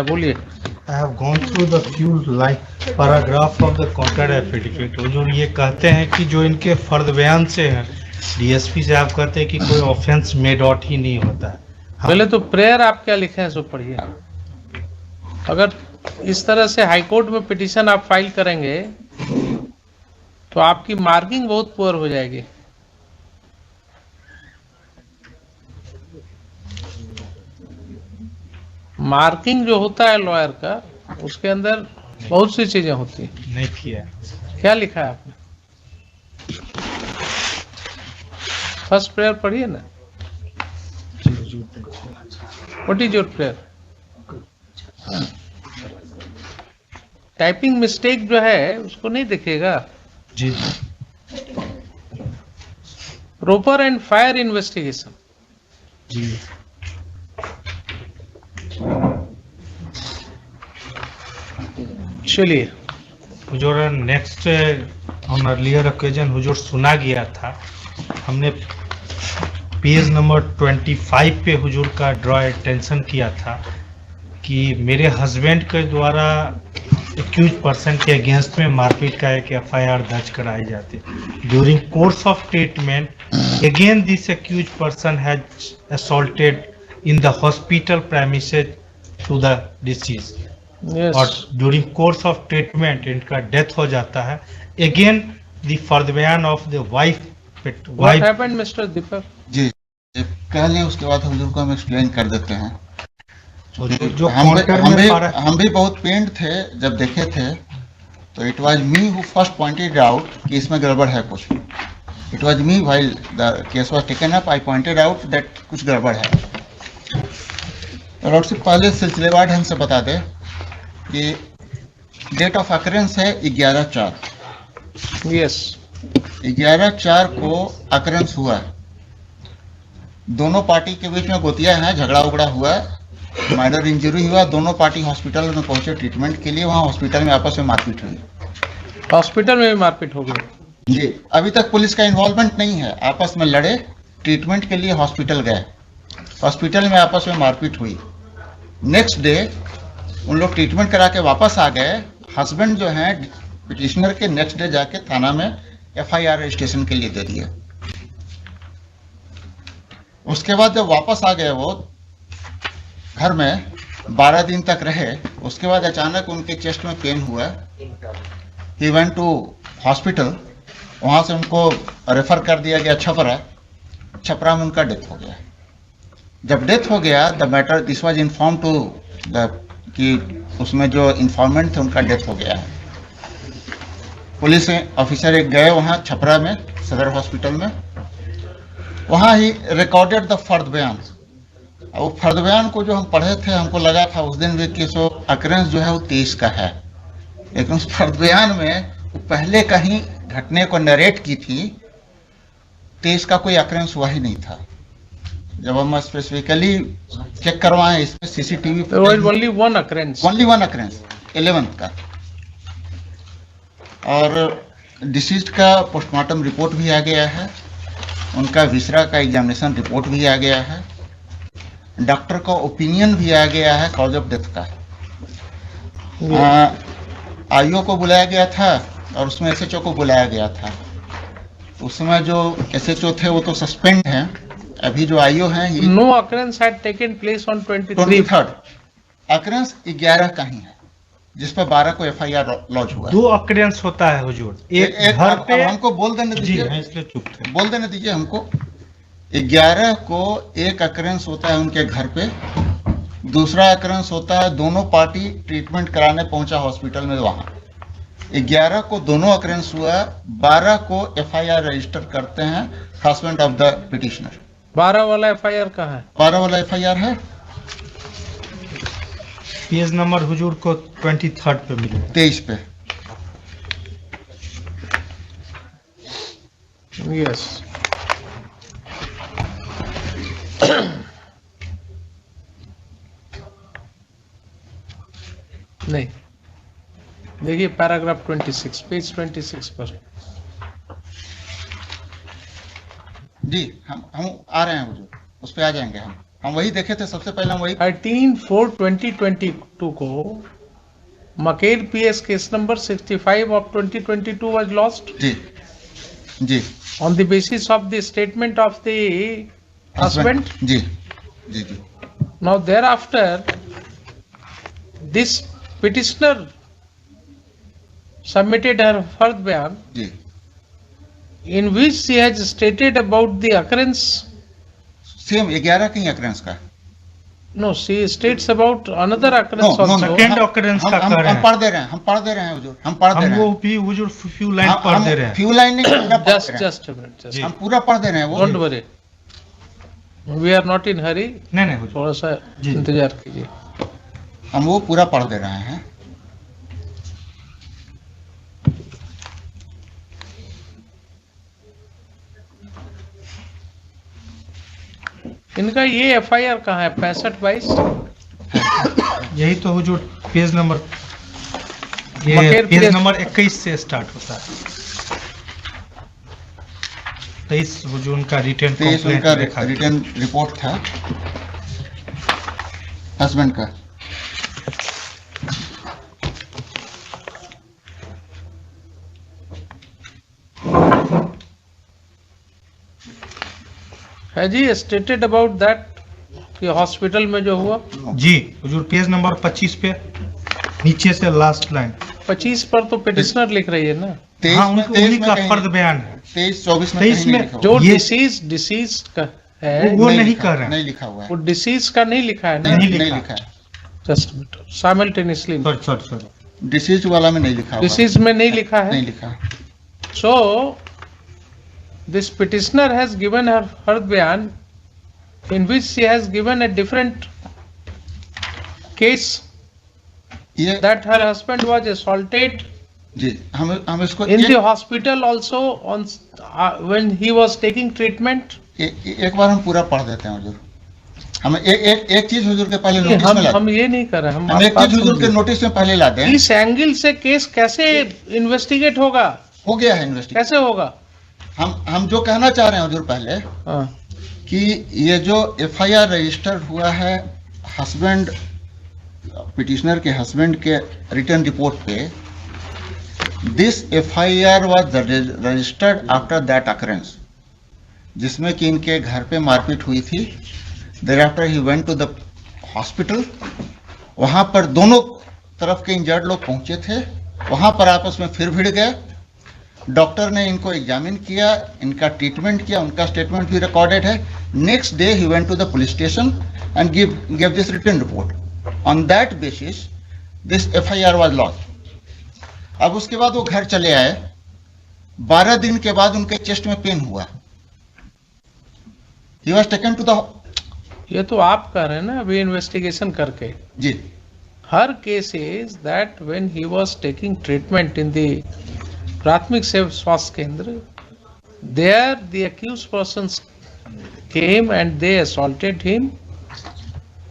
बोलिए। I have gone through the few like paragraph of the contract affidavit। वो जो ये कहते हैं कि जो इनके फर्द बयान से हैं डीएसपी से, आप कहते हैं कि कोई ऑफेंस मेड आउट ही नहीं होता है। पहले तो प्रेयर आप क्या लिखे हैं सो पढ़िए। अगर इस तरह से हाईकोर्ट में पिटीशन आप फाइल करेंगे तो आपकी मार्किंग बहुत पुअर हो जाएगी। मार्किंग जो होता है लॉयर का, उसके अंदर बहुत सी चीजें होती हैं। नहीं किया। क्या लिखा है आपने? फर्स्ट प्रेयर पढ़िए ना। What is your prayer? Typing mistake जो है उसको नहीं दिखेगा जी। Proper and fair investigation. जी। चलिए। हुजूर नेक्स्ट ऑन अर्लियर ओकेजन हुजूर सुना गया था, हमने पेज नंबर 25 पे हुजूर का ड्रॉ अटेंशन किया था कि मेरे हस्बैंड के द्वारा एक्यूज पर्सन के अगेंस्ट में मारपीट का एक एफआईआर दर्ज कराई जाती। During course of treatment again this accuse person has assaulted in the hospital premises to the disease. Yes. और ड्यूरिंग कोर्स ऑफ ट्रीटमेंट इनका डेथ हो जाता है। अगेन द फर्द बयान of the wife. What happened, Mr. Deepak? जी कह लें, उसके बाद हुजूर को हम एक्सप्लेन कर देते हैं। जो हम भी बहुत पेंड थे जब देखे थे, तो it was me who first pointed out कि इसमें गड़बड़ है कुछ। It was me while the case was taken up, I pointed out that कुछ गड़बड़ है। और उससे पहले सिलसिलेवार ढंग से बता दें कि डेट ऑफ अकरेंस है 11/4। यस। 11/4 को अकरेंस हुआ है। दोनों पार्टी के बीच में गोतिया है, झगड़ा उगड़ा हुआ है, माइनर इंजरी हुआ, दोनों पार्टी हॉस्पिटल में पहुंचे ट्रीटमेंट के लिए। वहां हॉस्पिटल में आपस में मारपीट हुई। हॉस्पिटल में भी मारपीट हो गई? जी। अभी तक पुलिस का इन्वॉल्वमेंट नहीं है, आपस में लड़े, ट्रीटमेंट के लिए हॉस्पिटल गए, हॉस्पिटल में आपस में मारपीट हुई। नेक्स्ट डे उन लोग ट्रीटमेंट करा के वापस आ गए। हस्बैंड जो है पिटिशनर के नेक्स्ट डे जाके थाना में एफआईआर रजिस्ट्रेशन के लिए दे दिया। उसके बाद जब वापस आ गए वो घर में 12 दिन तक रहे। उसके बाद अचानक उनके चेस्ट में पेन हुआ। ही वेंट टू हॉस्पिटल, वहाँ से उनको रेफर कर दिया गया छपरा। छपरा में उनका डेथ हो गया। जब डेथ हो गया the matter this was inform to the कि उसमें जो इन्फॉर्मेंट थे उनका डेथ हो गया है। पुलिस ऑफिसर एक गए वहाँ छपरा में सदर हॉस्पिटल में, वहाँ ही रिकॉर्डेड द फर्द बयान। वो फर्द बयान को जो हम पढ़े थे, हमको लगा था उस दिन भी कि सो अकरेंस जो है वो 23 का है, लेकिन उस फर्द बयान में वो पहले कहीं घटने को नरेट की थी। 23 का कोई अकरेंस हुआ ही नहीं था। जब हम स्पेसिफिकली चेक करवाएं इसमें CCTV only one occurrence 11th का। और डिसीज्ड का पोस्टमार्टम रिपोर्ट भी आ गया है, उनका विसरा का एग्जामिनेशन रिपोर्ट भी आ गया है, डॉक्टर का ओपिनियन भी आ गया है कॉज ऑफ डेथ का। आईओ को बुलाया गया था और उसमें एसएचओ को बुलाया गया था। उसमें जो एसएचओ थे वो तो सस्पेंड हैं। अभी जो आईओ हैं no occurrence had taken place on 23rd। Occurrence 11 का ही है, जिस पर 12 को एफआईआर लॉन्च हुआ। 2 अकरेंस होता है हुजूर, एक घर पे। हमको बोल देने दीजिए, इसलिए चुप थे। बोल देने दीजिए हमको। 11 को एक अकरेंस होता है उनके घर पे, दूसरा अकरेंस होता है दोनों पार्टी ट्रीटमेंट कराने पहुंचा हॉस्पिटल में वहां। 11 को दोनों अकरेंस हुआ, 12 को एफआईआर रजिस्टर करते हैं हस्बैंड ऑफ द पिटिशनर। 12 वाला एफआईआर कहाँ है? 12 वाला एफआईआर है पेज नंबर हुजूर को 23rd पे मिले, 23 पे। यस। नहीं, देखिए पैराग्राफ 26, पेज 26 पर। जी हम आ रहे हैं हुजूर, उस पे आ जाएंगे हम। हम वही देखे थे सबसे पहले, हम वही 13/4/2022 को Makher PS case number 65 of 2022 was lost जी जी on the basis of the statement of the husband. जी जी जी Now thereafter, this petitioner submitted her further bayan जी in which she has stated about the occurrence. Same 11 की occurrences का। No, she states about another occurrence No, no, also. second occurrence का कर रहे हम हैं। पढ़ दे रहे हैं, हम पढ़ दे रहे हैं हुजूर, हम पढ़ दे हम रहे वो हैं। भी हुजूर फ्यू लाइन पढ़ दे रहे हैं। फ्यू लाइन नहीं, पूरा पढ़ Just दे रहे हैं। a minute. Just. जी। हम पूरा पढ़ दे रहे हैं वो। Don't worry. We are not in hurry. नहीं नहीं हुजूर। थोड़ा सा जी। इंतजार कीजिए। हम वो पूरा पढ़ दे रहे हैं। इनका ये FIR कहाँ है? 65/22 यही तो हुजूर पेज नंबर, ये मकेर पेज पेज- नंबर 21 से स्टार्ट होता है। 23 हुजूर का रिटर्न 23 कंप्लेंट उनका लिखा है। रिटर्न रिपोर्ट था हस्बैंड का। है जी, स्टेटेड अबाउट दैट कि हॉस्पिटल में जो हुआ। जी हुजूर पेज नंबर 25 पे नीचे से लास्ट लाइन। 25 पर तो पिटिशनर लिख रही है ना, 23 हाँ में उन्हीं का कहीं फर्द बयान है। 23-24 में 23 कहीं नहीं में लिखा हुआ। जो ये- डिसीज का है वो नहीं लिखा- कर रहे हैं। नहीं लिखा हुआ है। वो डिसीज का नहीं लिखा है ना। नहीं नहीं लिखा। लिखा है। जस्ट साइमल्टेनियसली सॉरी डिसीज वाला में नहीं लिखा हुआ। डिसीज में नहीं लिखा नहीं है। लिखा। So this petitioner has given her bayan in which she has given a different case ये that her husband was assaulted जी हम इसको in the hospital also on when he was taking treatment. एक बार हम पूरा पढ़ देते हैं हुजूर। हम एक चीज हुजूर के पहले नोटिस में हम लाते ये नहीं कर रहे, हैं। हम आप एक बात चीज हुजूर के समझिए। नोटिस में पहले लाते हैं। इस एंगल से केस कैसे इन्वेस्टिगेट होगा, हो गया है इन्वेस्टिगेशन। कैसे होगा? हम जो कहना चाह रहे हैं हुजूर पहले हाँ, कि ये जो FIR रजिस्टर्ड हुआ है हस्बैंड, पिटिशनर के हस्बैंड के रिटर्न रिपोर्ट पे, this FIR was registered after that occurrence, जिसमें कि इनके घर पे मारपीट हुई थी। Thereafter he went to the hospital. वहां पर दोनों तरफ के इंजर्ड लोग पहुंचे थे। वहां पर आपस में फिर भिड़ गए। डॉक्टर ने इनको एग्जामिन किया, इनका ट्रीटमेंट किया, उनका स्टेटमेंट भी रिकॉर्डेड है। Next day he went to the police station and give this written report. On that basis this FIR was launch. अब उसके बाद वो घर चले आए। 12 दिन के बाद उनके चेस्ट में पेन हुआ। He was taken to the ये तो आप कह रहे हैं ना अभी इन्वेस्टिगेशन करके। जी Her case is that when he was taking treatment in the प्राथमिक सेवा स्वास्थ्य केंद्र, there the accused persons came and they assaulted him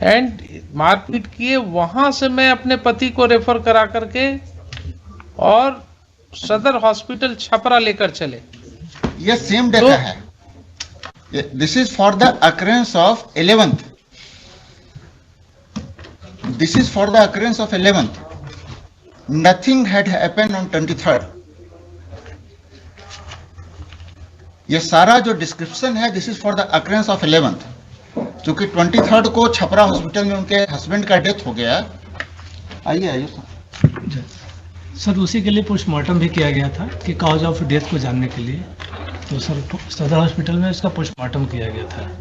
and मारपीट किए। वहां से मैं अपने पति को रेफर करा करके और सदर हॉस्पिटल छपरा लेकर चले। ये सेम डेटा है। This is for the occurrence of 11th। This is for the occurrence of 11th। Nothing had happened on 23rd। ये सारा जो डिस्क्रिप्शन है, this is for the occurrence of 11th। क्योंकि 23rd को छपरा हॉस्पिटल में उनके husband का डेथ हो गया। आइए आइए सर, उसी के लिए पोस्टमार्टम भी किया गया था कि कॉज ऑफ डेथ को जानने के लिए। तो सर सदर हॉस्पिटल में इसका पोस्टमार्टम किया गया था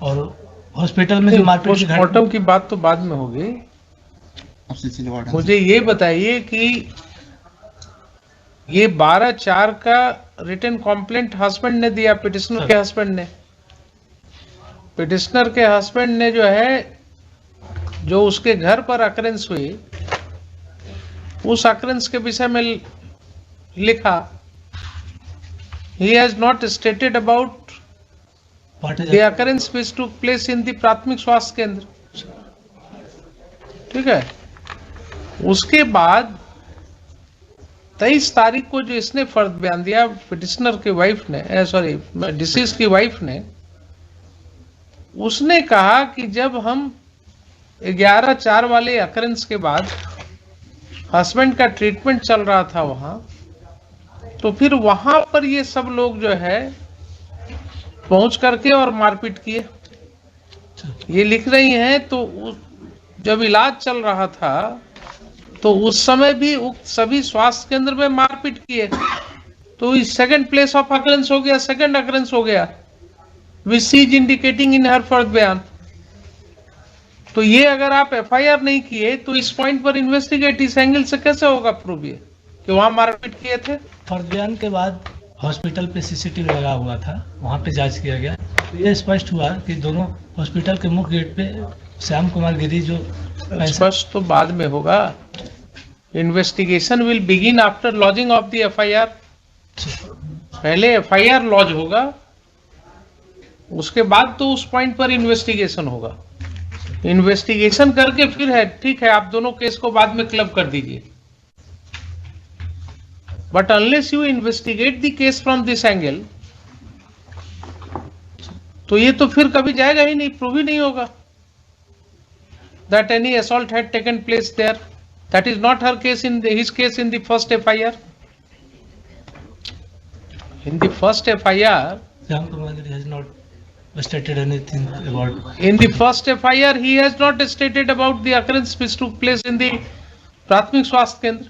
और हॉस्पिटल में जो मारपीट की घटना- पोस्टमार्टम की बात तो बाद में होगी। अब सिलसिले वार्डन मुझे ये बताइए कि ये 12/4 का रिटन कंप्लेंट हस्बैंड ने दिया, पिटिशनर के हस्बैंड ने। पिटिशनर के हस्बैंड ने जो है, जो उसके घर पर अकरेंस हुई, उस अकरेंस के विषय में लिखा। He has not stated about What is the occurrence which took place in the प्राथमिक स्वास्थ्य केंद्र। ठीक है। उसके बाद 23 तारीख को जो इसने फर्द बयान दिया, पिटिशनर की वाइफ ने, सॉरी डिसीज की वाइफ ने, उसने कहा कि जब हम 11/4 वाले अकरेंस के बाद हस्बैंड का ट्रीटमेंट चल रहा था वहां, तो फिर वहां पर ये सब लोग जो है पहुंच करके और मारपीट किए। ये लिख रही हैं। तो जब इलाज चल रहा था तो उस समय भी उक्त सभी स्वास्थ्य केंद्र में मारपीट किए, तो इस सेकंड प्लेस ऑफ अकरेंस हो गया, सेकंड अकरेंस हो गया, which she is indicating in her first बयान। तो ये अगर आप एफआईआर नहीं किए तो इस पॉइंट पर इन्वेस्टिगेट इस एंगल से कैसे होगा प्रूव ये कि वहां मारपीट किए थे? फर्स्ट बयान के बाद हॉस्पिटल पे सीसीटीवी लगा हुआ था, वहाँ पे जांच किया गया, तो ये स्पष्ट हुआ कि दोनों हॉस्पिटल के मुख्य गेट पे श्याम कुमार गिरी जो स्पष्ट तो बाद में होगा। Investigation will begin after lodging of the FIR. पहले एफआईआर लॉज होगा, उसके बाद तो उस पॉइंट पर इन्वेस्टिगेशन होगा। इन्वेस्टिगेशन करके फिर है ठीक है, आप दोनों केस को बाद में क्लब कर दीजिए, but unless you investigate the case from this angle, तो ये तो फिर कभी जाएगा ही नहीं, प्रूव ही नहीं होगा that any assault had taken place there. That is not her case in his case in the first FIR. In the first FIR, Shyam Kumar Giri has not stated anything about. in the first FIR, he has not stated about the occurrence which took place in the प्राथमिक स्वास्थ्य केंद्र।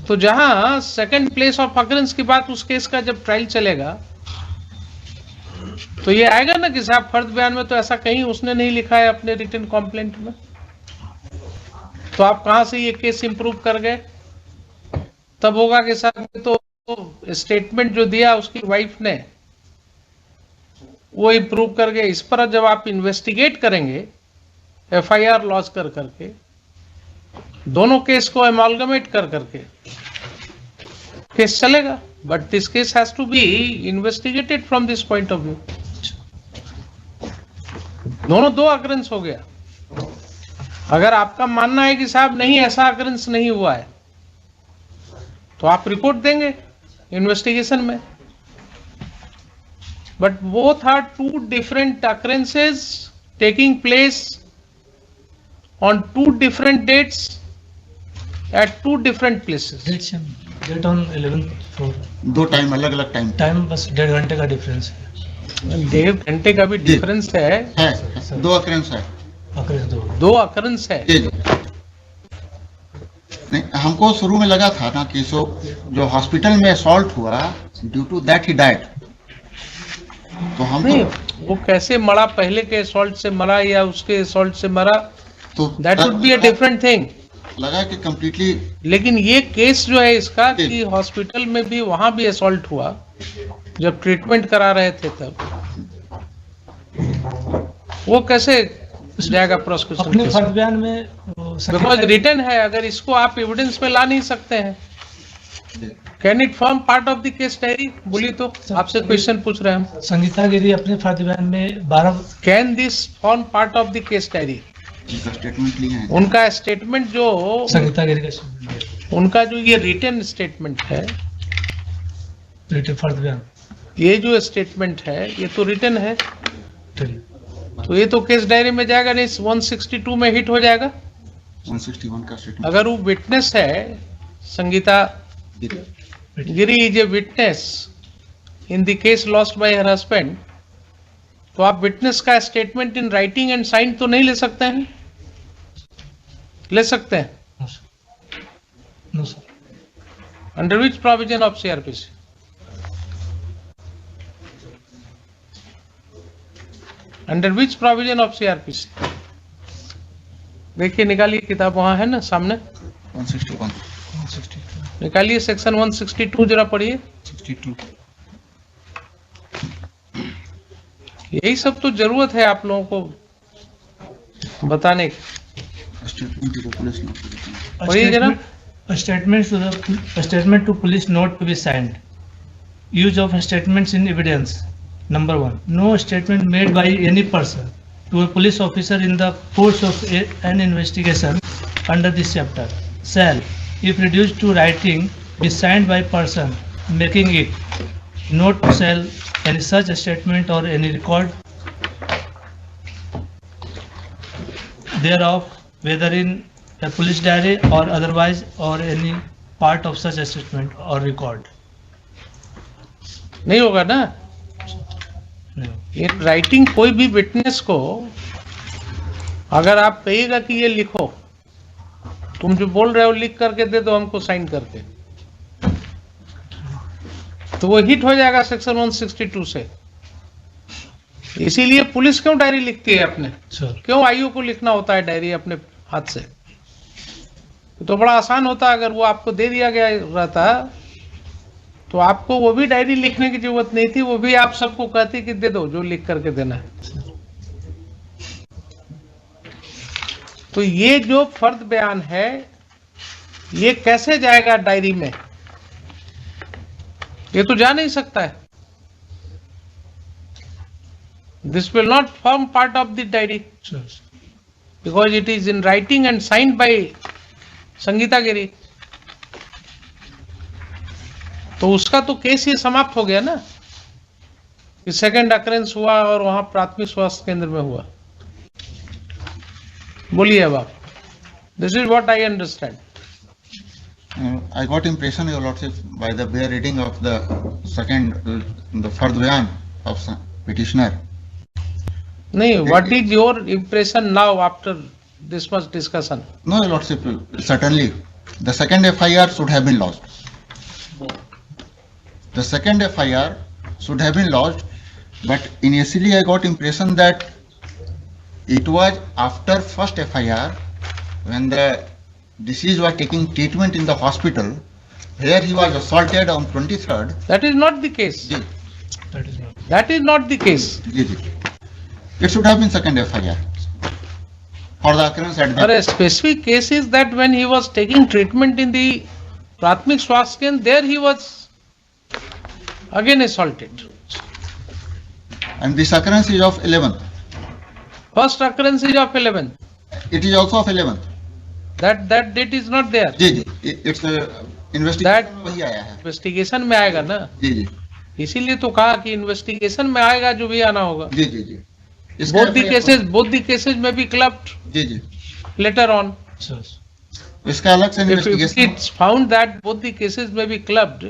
तो जहां second place of occurrence की बात उस case का जब ट्रायल चलेगा तो ये आएगा ना कि साहब फर्द बयान में तो ऐसा कहीं उसने नहीं लिखा है अपने रिटन कंप्लेंट में, तो आप कहां से ये केस इंप्रूव कर गए? तब होगा कि साहब तो स्टेटमेंट जो दिया उसकी वाइफ ने वो इंप्रूव कर गए। इस पर जब आप इन्वेस्टिगेट करेंगे एफआईआर लॉन्च कर करके, दोनों केस को एमालगमेट कर करके केस चलेगा, but this case has to be investigated from this point of view. दोनों दो अकरेंस हो गया। अगर आपका मानना है कि साहब नहीं ऐसा अकरेंस नहीं हुआ है तो आप रिपोर्ट देंगे इन्वेस्टिगेशन में, but both are two different occurrences taking place on two different dates at two different places. Date on 11th floor, दो टाइम अलग अलग टाइम बस 1.5 घंटे का डिफरेंस है। 1.5 घंटे का भी डिफरेंस है, दो अकरेंस है, दो अकरेंस है। जी जी। नहीं, हमको शुरू में लगा था ना कि जो हॉस्पिटल में असॉल्ट हुआ due to that he died, तो हम नहीं वो कैसे मरा, पहले के असॉल्ट से मरा या उसके असॉल्ट से मरा, तो that would be a different thing. लगा कि कंप्लीटली, लेकिन ये केस जो है इसका कि हॉस्पिटल में भी वहां भी असॉल्ट हुआ जब ट्रीटमेंट करा रहे थे, तब वो कैसे जाएगा प्रोसिक्यूशन? अपने फर्द बयान में बिकॉज रिटर्न है, अगर इसको आप एविडेंस में ला नहीं सकते हैं, can it form part of the case diary? बोलिए तो, आपसे क्वेश्चन पूछ रहे हैं हम। संगीता गिरी अपने फर्द बयान में 12 can this form part of the case diary? उनका स्टेटमेंट लिए हैं, उनका स्टेटमेंट जो संगीता गिरी का उनका जो ये रिटन स्टेटमेंट है, फर्द बयान, ये जो स्टेटमेंट है ये तो रिटन है, तो ये तो केस डायरी में जाएगा नहीं, 162 में हिट हो जाएगा। 161 का स्टेटमेंट। अगर वो विटनेस है, Sangeeta Giri is a witness in the case lodged by her husband, तो आप विटनेस का statement in writing and sign तो नहीं ले सकते हैं? ले सकते हैं। No sir. Under which provision of CrPC? Under which provision of CrPC? देखिए निकालिए किताब, वहां है ना सामने, 161 निकालिए सेक्शन 162 जरा पढ़िए। 62। यही सब तो जरूरत है आप लोगों को बताने की। स्टेटमेंट टू पुलिस नोट, पढ़िए जरा। Statement to police note to be signed. Use of statements in evidence. Number 1. No statement made by any person to a police officer in the course of an investigation under this chapter shall, if reduced to writing, be signed by person making it. Note shall any such statement or any record thereof, whether in a police diary or otherwise, or any part of such statement or record. नहीं होगा ना। No. In writing कोई भी witness को अगर आप कहिएगा कि ये लिखो, तुम जो बोल रहे हो लिख करके दे दो हमको साइन करके, तो वो हिट हो जाएगा सेक्शन 162 से। इसीलिए पुलिस क्यों डायरी लिखती है अपने, Sir. क्यों आईओ को लिखना होता है डायरी अपने हाथ से? तो बड़ा आसान होता, अगर वो आपको दे दिया गया रहता तो आपको वो भी डायरी लिखने की जरूरत नहीं थी, वो भी आप सबको कहती कि दे दो जो लिख करके देना है। तो ये जो फर्द बयान है ये कैसे जाएगा डायरी में? ये तो जा नहीं सकता है। This will not form part of the diary Sir. because it is in writing and signed by Sangeeta Giri. तो उसका तो केस ये समाप्त हो गया ना कि सेकंड अकरेंस हुआ और वहां प्राथमिक स्वास्थ्य केंद्र में हुआ। बोलिए अब आप। This is what I understand. I got impression, Your Lordship, by the bare reading of the second, the Fard Bayan of petitioner. नहीं, what is your impression now after this much discussion? No, Your Lordship, certainly, the second FIR should have been lodged. The second FIR should have been lodged, but initially I got impression that it was after first FIR when the deceased was taking treatment in the hospital, where he was assaulted on 23rd. That is not the case. Ji, That is not. That is not the case. ji, ji. It should have been second FIR for the occurrence at Or the. a specific case is that when he was taking treatment in the Prathmik Swasthya Kendra, there he was again assaulted. And this occurrence is of 11th. First occurrence is of 11th. It is also of 11th. That date is not there. जी जी, it's investigation वही आया है। Investigation में आएगा ना, जी जी इसीलिए तो कहा कि इन्वेस्टिगेशन में आएगा जो भी आना होगा। जी जी जी। बोथ द केसेस में बी क्लब्ड जी जी, लेटर ऑन। Sir. इसका अलग से If investigation. it's found that both the cases may be clubbed,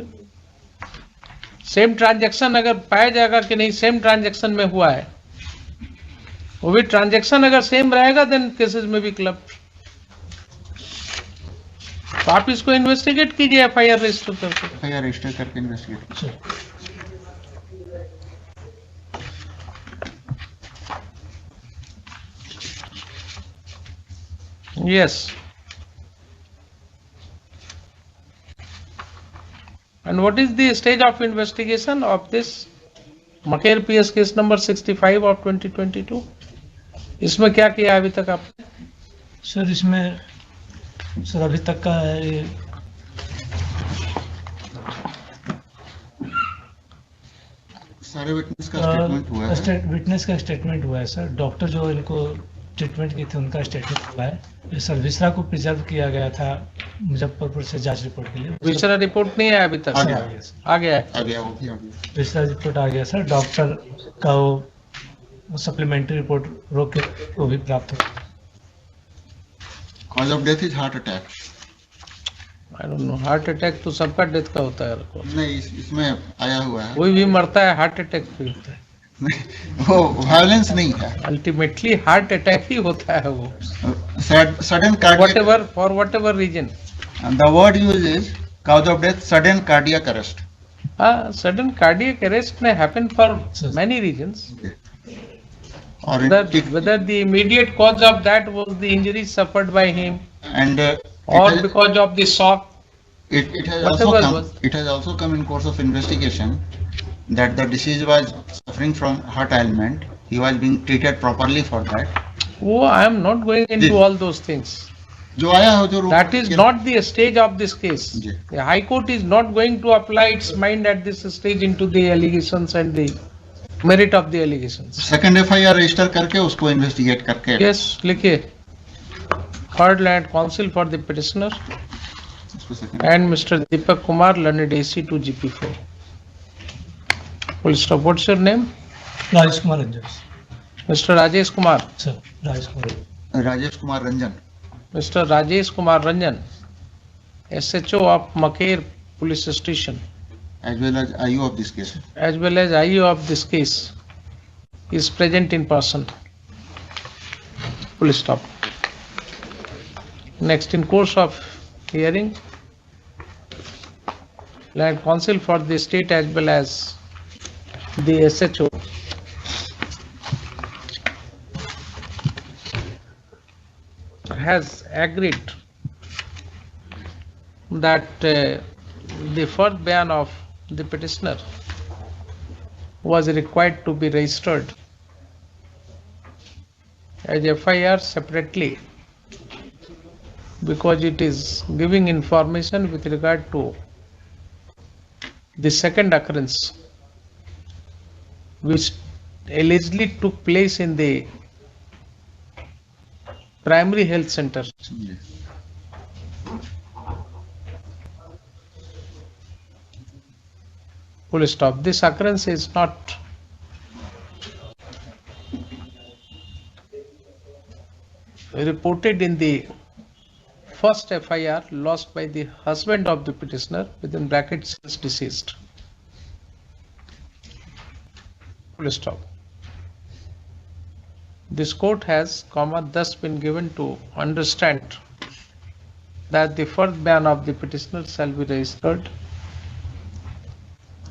same transaction अगर पाया जाएगा कि नहीं सेम ट्रांजैक्शन में हुआ है, वो भी ट्रांजैक्शन अगर सेम रहेगा देन केसेस में भी क्लब्ड। तो आप इसको इन्वेस्टिगेट कीजिए एफआईआर रजिस्टर करके। FIR रजिस्टर करके investigate. Sir. Yes. And what is the stage of investigation of this Maker PS case number 65 of 2022? इसमें क्या किया अभी तक आपने? सर इसमें सर अभी तक का ये सारे विटनेस का स्टेटमेंट हुआ है। विटनेस का स्टेटमेंट हुआ है सर। डॉक्टर जो इनको ट्रीटमेंट की थी उनका स्टेटमेंट हुआ है। ये सर विसरा को प्रिजर्व किया गया था मुजफ्फरपुर से जांच रिपोर्ट के लिए। विचरा रिपोर्ट नहीं आया अभी तक? आ गया। आ गया है। आ गया, वो भी आ गया। विसरा रिपोर्ट आ गया सर। डॉक्टर का वो सप्लीमेंट्री रिपोर्ट रोक के वो भी प्राप्त हो। Cause of death is heart attack. I don't know, heart attack तो सबका डेथ का होता है। नहीं, इसमें आया हुआ है। कोई भी मरता है हार्ट अटैक से होता है। वो वायलेंस नहीं है। अल्टीमेटली हार्ट अटैक ही होता है वो, sudden cardiac, for whatever reason. The word use is cause of death sudden cardiac arrest. Sudden cardiac arrest may happen for many reasons. और Whether the immediate cause of that was the injuries suffered by him and or because of the shock. it has whatever also come. was. It has also come in course of investigation that the deceased was suffering from heart ailment. He was being treated properly for that. Oh, I am not going into Ji. all those things. जो आया हो जो That is not the stage of this case. Ji. The High Court is not going to apply its mind at this stage into the allegations and the merit of the allegations. Second FIR register करके उसको investigate करके Yes, लिखिए. Third Land Counsel for the petitioner उसको second- and Mr. Deepak Kumar, learned AC to GP4. Full stop. What's your name? Rajesh Kumar Ranjan Mr. Rajesh Kumar. Sir. Rajesh Kumar Rajesh Kumar Ranjan, Mr. Rajesh Kumar Ranjan, SHO of Maker Police Station, as well as IU of this case. as well as IU of this case, is present in person. Full stop. Next, in course of hearing, Land Council for the state as well as the SHO has agreed that the first ban of the petitioner was required to be registered as FIR separately because it is giving information with regard to the second occurrence which allegedly took place in the primary health center. Full stop. This occurrence is not reported in the first FIR lodged by the husband of the petitioner, within brackets is deceased. Full stop. This court has, thus been given to understand that the first ban of the petitioner shall be registered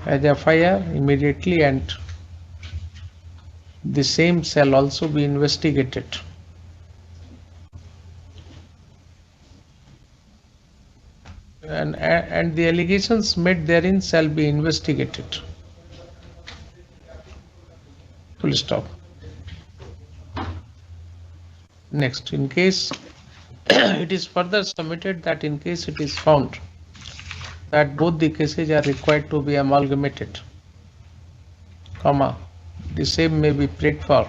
as FIR immediately, and the same shall also be investigated. And the allegations made therein shall be investigated. Full stop. Next, in case it is further submitted that in case it is found that both the cases are required to be amalgamated, the same may be prayed for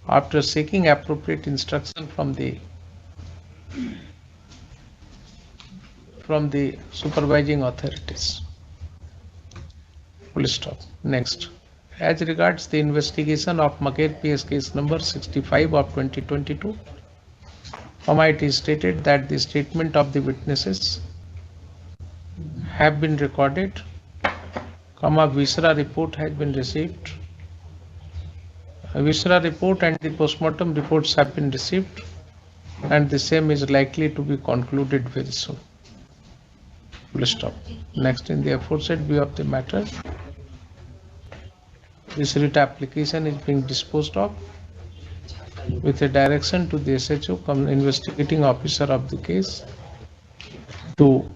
after seeking appropriate instruction from the supervising authorities. Full stop. Next, as regards the investigation of Maker PS case number 65 of 2022, it is stated that the statement of the witnesses have been recorded, Visra report has been received. Visra report and the postmortem reports have been received, and the same is likely to be concluded very soon. Full stop. Next, in the aforesaid view of the matter, this writ application is being disposed of with a direction to the SHO, investigating officer of the case, to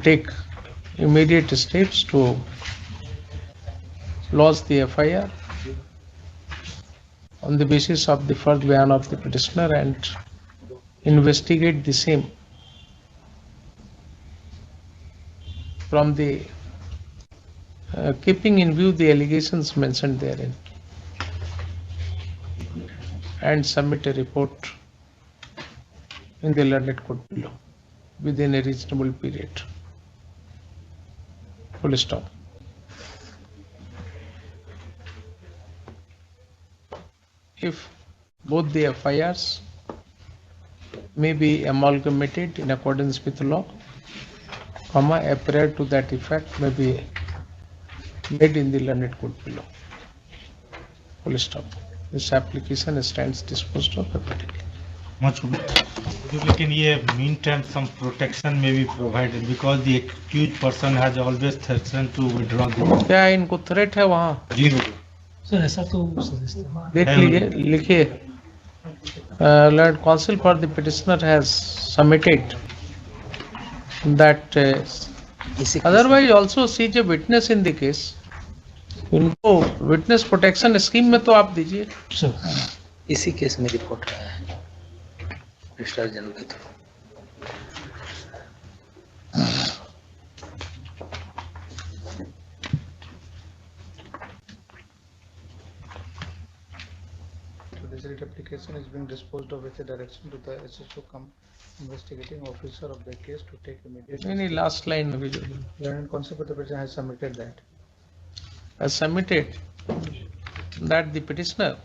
take immediate steps to lodge the FIR on the basis of the first ban of the petitioner and investigate the same from the keeping in view the allegations mentioned therein, and submit a report in the learned court below within a reasonable period. Full stop. If both the FIRs may be amalgamated in accordance with law, a prayer to that effect may be made in the learned court below. Full stop. This application stands disposed of accordingly. Much लेकिन ये meantime some protection may be provided because the accused person has always threatened to withdraw the. क्या इनको threat है वहाँ? जी sir ऐसा तो देख लीजिए, लिखिए. Learned counsel for the petitioner has submitted that otherwise also sees a witness in the case. इनको विटनेस प्रोटेक्शन स्कीम में तो आप दीजिए. इसी केस में रिपोर्ट आया है रजिस्ट्रार जनरल के through. This application is being disposed of with a direction to the SHO investigating officer of the case to take immediate. Any last line of it? Learned counsel for the petitioner has submitted that. Has submitted that the petitioner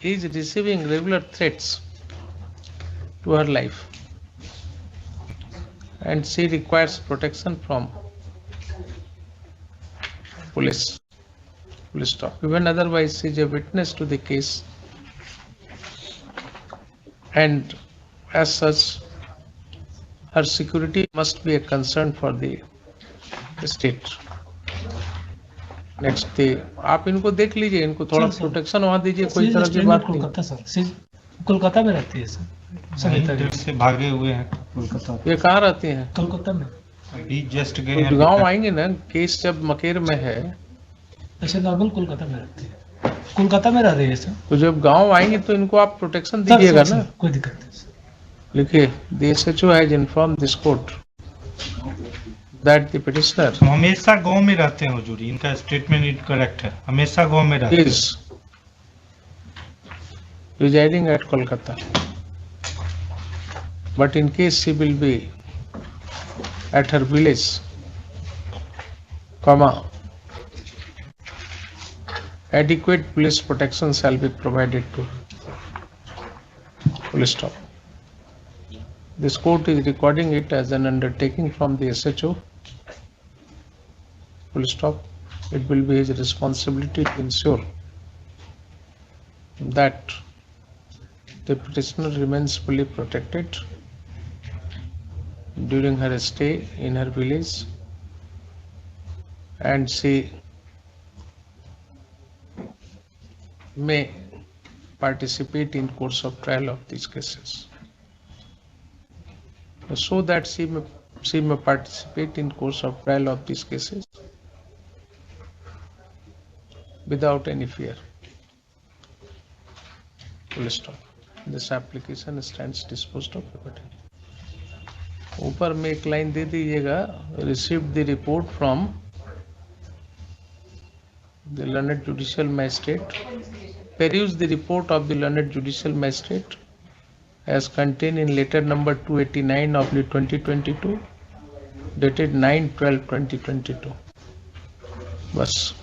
is receiving regular threats to her life, and she requires protection from police. Full stop. Even otherwise, she is a witness to the case, and as such, her security must be a concern for the state. Next थे आप इनको देख लीजिए, इनको थोड़ा sir, protection वहाँ दीजिए, कोई She तरह is की staying बात at नहीं। कोलकाता सर, she कोलकाता में रहती है सर, सविता इधर जी से भागे हुए हैं कोलकाता। ये कहाँ रहती हैं? कोलकाता में। अभी जस्ट गए तो हैं गाँव आएंगे ना, केस जब मकेर में है ऐसे नॉर्मल कोलकाता में रहती है, कोलकाता में रह रही है सर। तो जब गाँव आएंगे तो इनको आप प्रोटेक्शन सर, दीजिएगा सर, ना। सर, कोई दिक्कत नहीं सर। लिखिए, the SHO has informed this court that the petitioner तो हमेशा गांव में रहते हैं हुजूर, इनका स्टेटमेंट इनकरेक्ट है, हमेशा गांव में रहते हैं। is residing at Kolkata, but in case she will be at her village, comma, adequate police protection shall be provided to her. Full stop. This court is recording it as an undertaking from the SHO. Full stop. It will be his responsibility to ensure that the petitioner remains fully protected during her stay in her village, and she may participate in course of trial of these cases, so that she may participate in course of trial of these cases without any fear. Full stop. This application stands disposed of accordingly. ऊपर में एक line दे दीजिएगा, received the report from the learned judicial magistrate, peruse the report of the learned judicial magistrate as contained in letter number 289 of the 2022 dated 9/12/2022. बस।